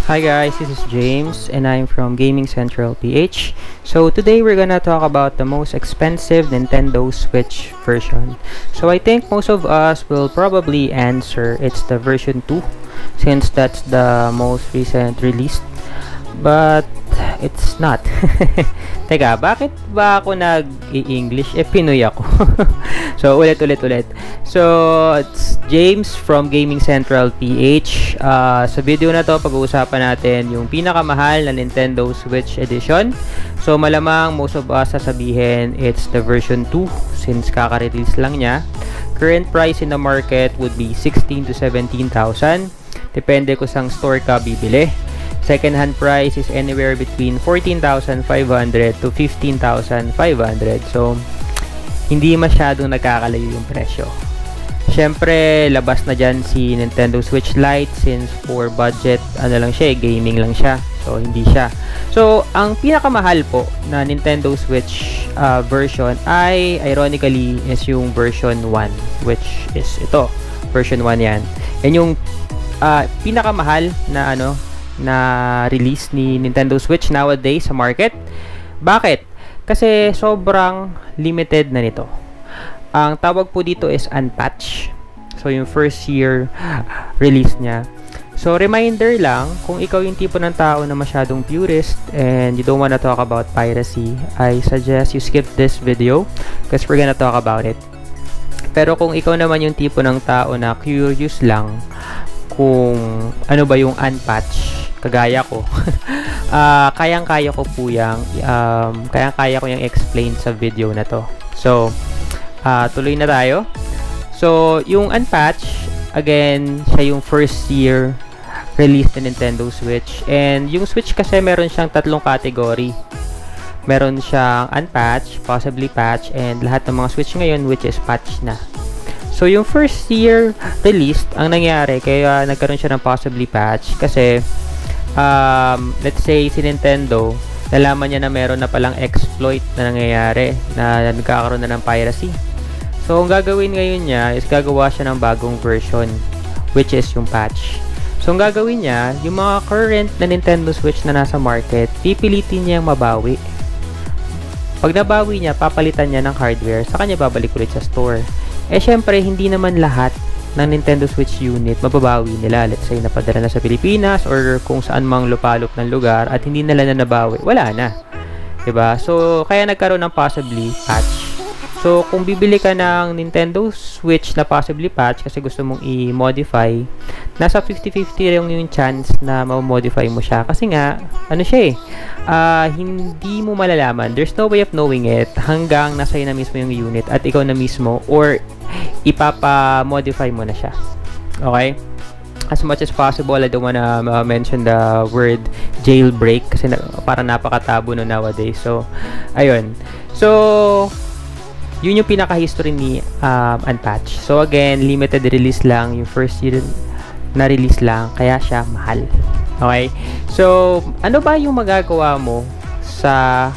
Hi guys, this is James and I'm from Gaming Central PH. So today we're gonna talk about the most expensive Nintendo Switch version. So I think most of us will probably answer it's the version 2 since that's the most recent released. But it's not. Teka, bakit ba ako nag-i-English? Pinoy ako. So, ulit. So, it's James from Gaming Central PH. Sa video na to, pag-uusapan natin yung pinakamahal na Nintendo Switch Edition. So, malamang most of us sasabihin it's the version 2 since kaka-release lang niya. Current price in the market would be 16,000 to 17,000. Depende kung saan store ka bibili. Second-hand price is anywhere between 14,500 to 15,500. So, hindi masyadong nagkakalayo yung presyo. Siyempre, labas na dyan si Nintendo Switch Lite since for budget, lang siya, gaming lang siya. So, hindi siya. So, ang pinakamahal po na Nintendo Switch version ay, ironically, is yung version 1, which is ito. Version 1 yan. And yung pinakamahal na na release ni Nintendo Switch nowadays sa market. Bakit? Kasi sobrang limited na nito. Ang tawag po dito is unpatched. So, yung first year release niya. So, reminder lang, kung ikaw yung tipo ng tao na masyadong purist and you don't wanna talk about piracy, I suggest you skip this video because we're gonna talk about it. Pero kung ikaw naman yung tipo ng tao na curious lang kung ano ba yung unpatched, kagaya ko, kayang-kaya ko po yung kayang-kaya ko yung explain sa video na to. So, tuloy na tayo. So, yung unpatched, again, siya yung first year release ng Nintendo Switch. And yung Switch kasi meron siyang tatlong category. Meron siyang unpatched, possibly patch, and lahat ng mga Switch ngayon which is patch na. So, yung first year released, ang nangyari, kaya nagkaroon siya ng possibly patch kasi let's say si Nintendo, nalaman niya na meron na palang exploit na nangyayari na nagkakaroon na ng piracy. So, ang gagawin ngayon niya is gagawa siya ng bagong version which is yung patch. So, ang gagawin niya, yung mga current na Nintendo Switch na nasa market, pipilitin niyang mabawi. Pag nabawi niya, papalitan niya ng hardware, saka niya babalik ulit sa store. Syempre, hindi naman lahat ng Nintendo Switch unit mababawi nila. Let's say, napadala na sa Pilipinas or kung saan mang lupalop ng lugar at hindi nila na nabawi. Wala na. Diba? So, kaya nagkaroon ng possibly patch. So, kung bibili ka ng Nintendo Switch na possibly patch kasi gusto mong i-modify, nasa 50-50 yung chance na ma-modify mo siya. Kasi nga, hindi mo malalaman. There's no way of knowing it hanggang nasa na mismo yung unit at ikaw na mismo or ipapa-modify mo na siya. Okay? As much as possible, I don't wanna mention the word jailbreak kasi parang napakatabo no nowadays. So, ayun. So, yun yung pinaka-history ni unpatched. So, again, limited release lang. Yung first year na release lang. Kaya siya mahal. Okay? So, ano ba yung magagawa mo sa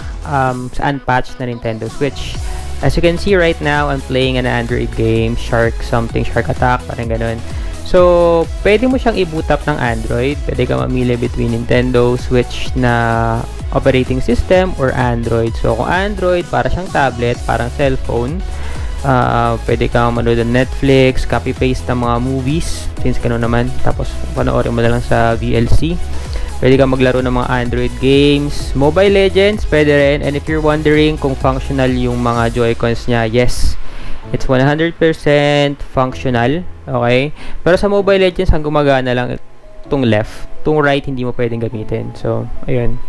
unpatched na Nintendo Switch? As you can see right now, I'm playing an Android game. Shark Attack. Parang ganun. So, pwede mo siyang i-boot up ng Android. Pwede ka mamili between Nintendo Switch na operating system or Android. So, kung Android, para siyang tablet, parang cellphone. Pwede kang manood ng Netflix, copy-paste ng mga movies, since gano'n naman. Tapos, panoorin mo na lang sa VLC. Pwede kang maglaro ng mga Android games. Mobile Legends, pwede rin. And if you're wondering kung functional yung mga Joy-Cons niya, yes. It's 100% functional. Okay? Pero sa Mobile Legends, ang gumagana lang itong left. Itong right, hindi mo pwedeng gamitin. So, ayun.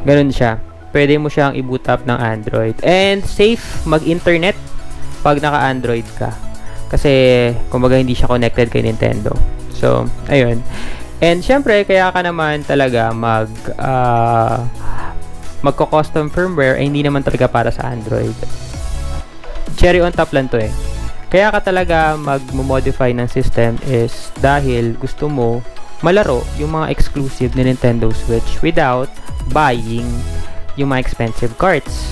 Ganun siya. Pwede mo siyang i-boot up ng Android. And safe mag-internet pag naka-Android ka. Kasi, kumbaga, hindi siya connected kay Nintendo. So, ayun. And, syempre, kaya ka naman talaga magko-custom firmware ay hindi naman talaga para sa Android. Cherry on top lang to eh. Kaya ka talaga mag-modify ng system is dahil gusto mo malaro yung mga exclusive na Nintendo Switch without buying yung mga expensive cards.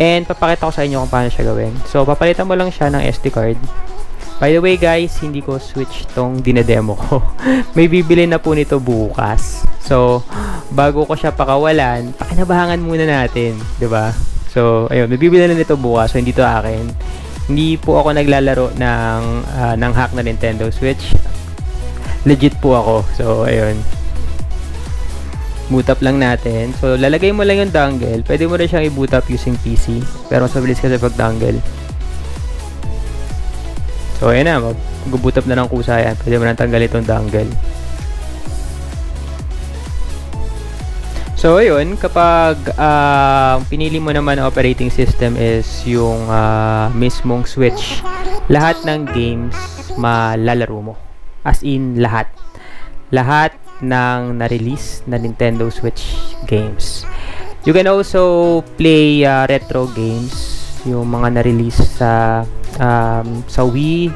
And papakita ko sa inyo kung paano siya gawin. So, papalitan mo lang siya ng SD card. By the way guys, hindi ko Switch tong dinedemo ko. May bibili na po nito bukas. So, bago ko siya pakawalan, pakinabangan muna natin, 'di ba? So, ayun, may bibili na nito bukas, so hindi to akin. Hindi po ako naglalaro ng hack na Nintendo Switch. Legit po ako. So, ayun. Boot up lang natin. So, lalagay mo lang yung dongle. Pwede mo rin siyang i-boot up using PC. Pero mas mabilis kasi pag dongle. So, ayun na. Mag-boot up na ng kusa yan. Pwede mo nang tanggal itong dongle. So, ayun. Kapag pinili mo naman na operating system is yung mismong Switch, lahat ng games malalaro mo. As in, lahat. Lahat ng na-release na Nintendo Switch games. You can also play retro games, yung mga na-release sa Wii,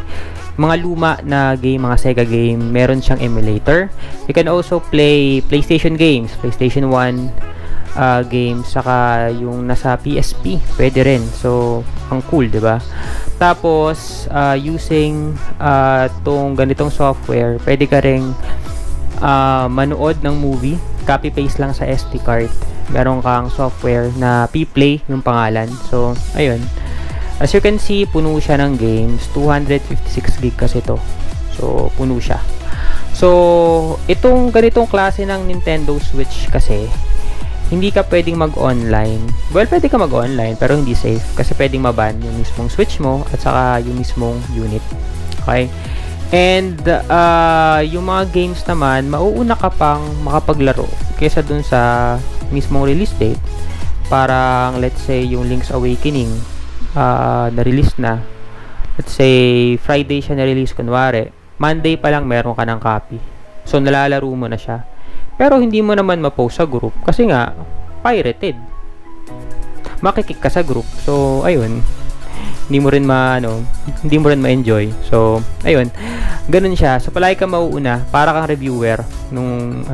mga luma na game, mga Sega game, meron siyang emulator. You can also play PlayStation games, PlayStation 1 games, saka yung nasa PSP, pwede rin. So, ang cool, 'di ba? Tapos, using tong ganitong software, pwede ka ring manood ng movie, copy-paste lang sa SD card. Meron kang software na P-Play yung pangalan. So, ayun. As you can see, puno siya ng games. 256 gig kasi to. So, puno siya. So, itong ganitong klase ng Nintendo Switch kasi, hindi ka pwedeng mag-online. Well, pwede ka mag-online, pero hindi safe. Kasi pwedeng maban yung mismong Switch mo at saka yung mismong unit. Okay? And yung mga games naman, mauuna ka pang makapaglaro kaysa dun sa mismong release date. Parang let's say yung Link's Awakening na-release na. Let's say Friday siya na-release kunwari. Monday pa lang meron ka ng copy. So nalalaro mo na siya. Pero hindi mo naman ma-post sa group kasi nga pirated. Makikik ka sa group. So ayun. Hindi mo rin ma-enjoy. So, ayun. Ganun siya. So, palagi ka mauuna para kang reviewer ng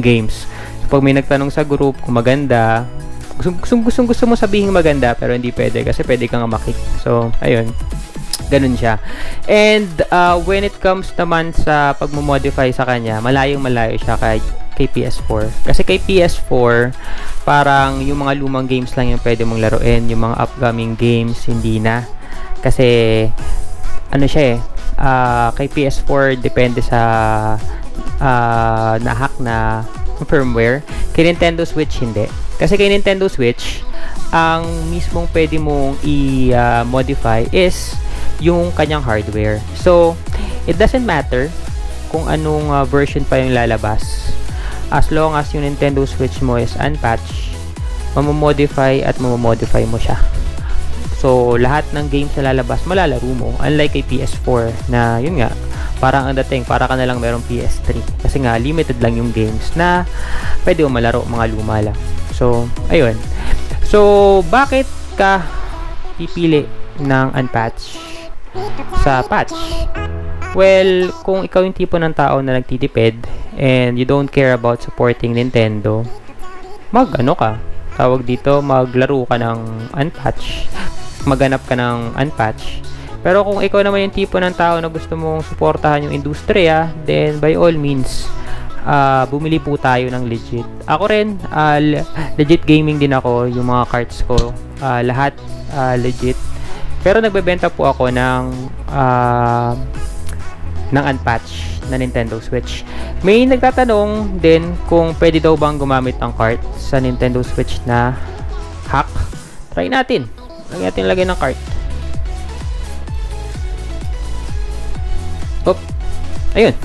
games. So, pag may nagtanong sa group kung maganda, gusto mo sabihin maganda pero hindi pwede kasi pwede kang makik. So, ayun. Ganun siya. And when it comes naman sa pagmo-modify sa kanya, malayong-malayo siya kay PS4. Kasi kay PS4, parang yung mga lumang games lang yung pwede mong laruin. Yung mga upcoming games, hindi na. Kasi, ano siya kay PS4, depende sa na-hack na firmware. Kay Nintendo Switch, hindi. Kasi kay Nintendo Switch, ang mismong pwede mong i-modify is yung kanyang hardware. So, it doesn't matter kung anong version pa yung lalabas. As long as yung Nintendo Switch mo is unpatched, mamomodify at mamomodify mo siya. So, lahat ng games na lalabas, malalaro mo. Unlike kay PS4 na, yun nga, parang ang dating, para ka na lang merong PS3. Kasi nga, limited lang yung games na pwede mo malaro, mga luma lang. So, ayun. So, bakit ka pipili ng unpatched sa patch? Well, kung ikaw yung tipo ng tao na nagtitipid and you don't care about supporting Nintendo, tawag dito, maglaro ka ng unpatch, maghanap ka ng unpatch. Pero kung ikaw naman yung tipo ng tao na gusto mong suportahan yung industriya, then by all means, bumili po tayo ng legit. Ako rin, legit gaming din ako, yung mga cards ko, lahat legit. Pero nagbebenta po ako ng unpatch na Nintendo Switch. May nagtatanong din kung pwede daw bang gumamit ng cart sa Nintendo Switch na hack. Try natin. Lagyan ng cart. Oop. Ayun.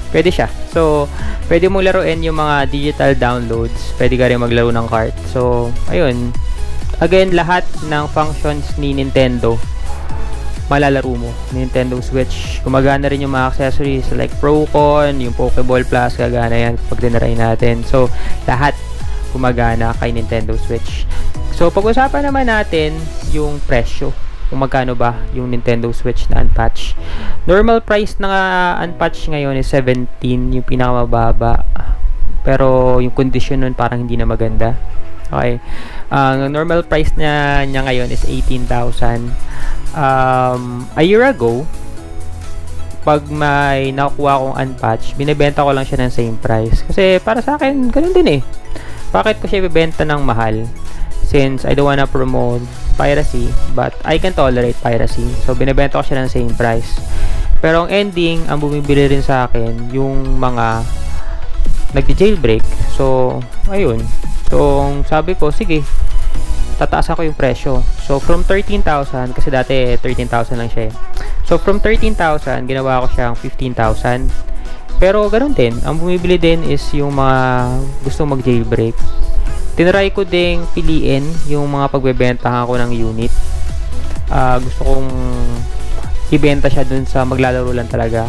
Pwede siya. So, pwede mong laruin yung mga digital downloads. Pwede ka rin maglaro ng cart. So, ayun. Again, lahat ng functions ni Nintendo malalaro mo. Nintendo Switch. Gumagana rin yung mga accessories like Procon, yung Pokeball Plus, gagana yan pag dinaray natin. So, lahat gumagana kay Nintendo Switch. So, pag-usapan naman natin yung presyo. Kung magkano ba yung Nintendo Switch na unpatch. Normal price na unpatch ngayon is 17, yung pinakamababa. Pero, yung condition nun parang hindi na maganda. Okay. Ang normal price niya ngayon is 18,000. A year ago, pag may nakuha kong unpatch, binibenta ko lang siya ng same price. Kasi para sa akin, ganun din eh. Bakit ko siya ibibenta ng mahal? Since I don't wanna promote piracy, but I can tolerate piracy. So, binibenta ko siya ng same price. Pero ang ending, ang bumibili rin sa akin, yung mga nagdi-jailbreak. So, ayun. So, sabi ko, sige, tataasan ko yung presyo. So, from 13,000, kasi dati 13,000 lang siya eh. So, from 13,000, ginawa ko siyang 15,000. Pero, ganun din. Ang bumibili din is yung mga gusto mag-jailbreak. Tinry ko ding piliin yung mga pagbebentahan ko ng unit. Gusto kong ibenta siya dun sa maglalaro lang talaga.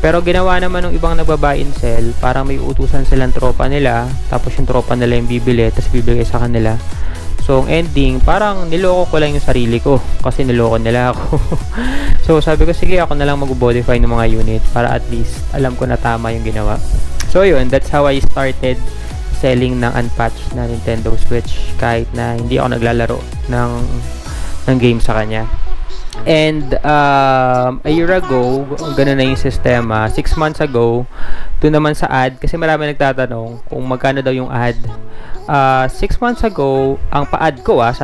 Pero, ginawa naman ng ibang nagba-buy and sell. Parang may utusan silang tropa nila. Tapos, yung tropa nila yung bibili. Tapos, bibigay sa kanila. So, ang ending, parang niloko ko lang yung sarili ko kasi niloko nila ako. So, sabi ko, sige, ako na lang mag-modify ng mga unit para at least alam ko na tama yung ginawa. So, yun, that's how I started selling ng unpatched na Nintendo Switch kahit na hindi ako naglalaro ng game sa kanya. And, a year ago, ganun na yung sistema. 6 months ago, doon naman sa ad, kasi marami nagtatanong kung magkano daw yung ad. 6 months ago, ang pa-ad ko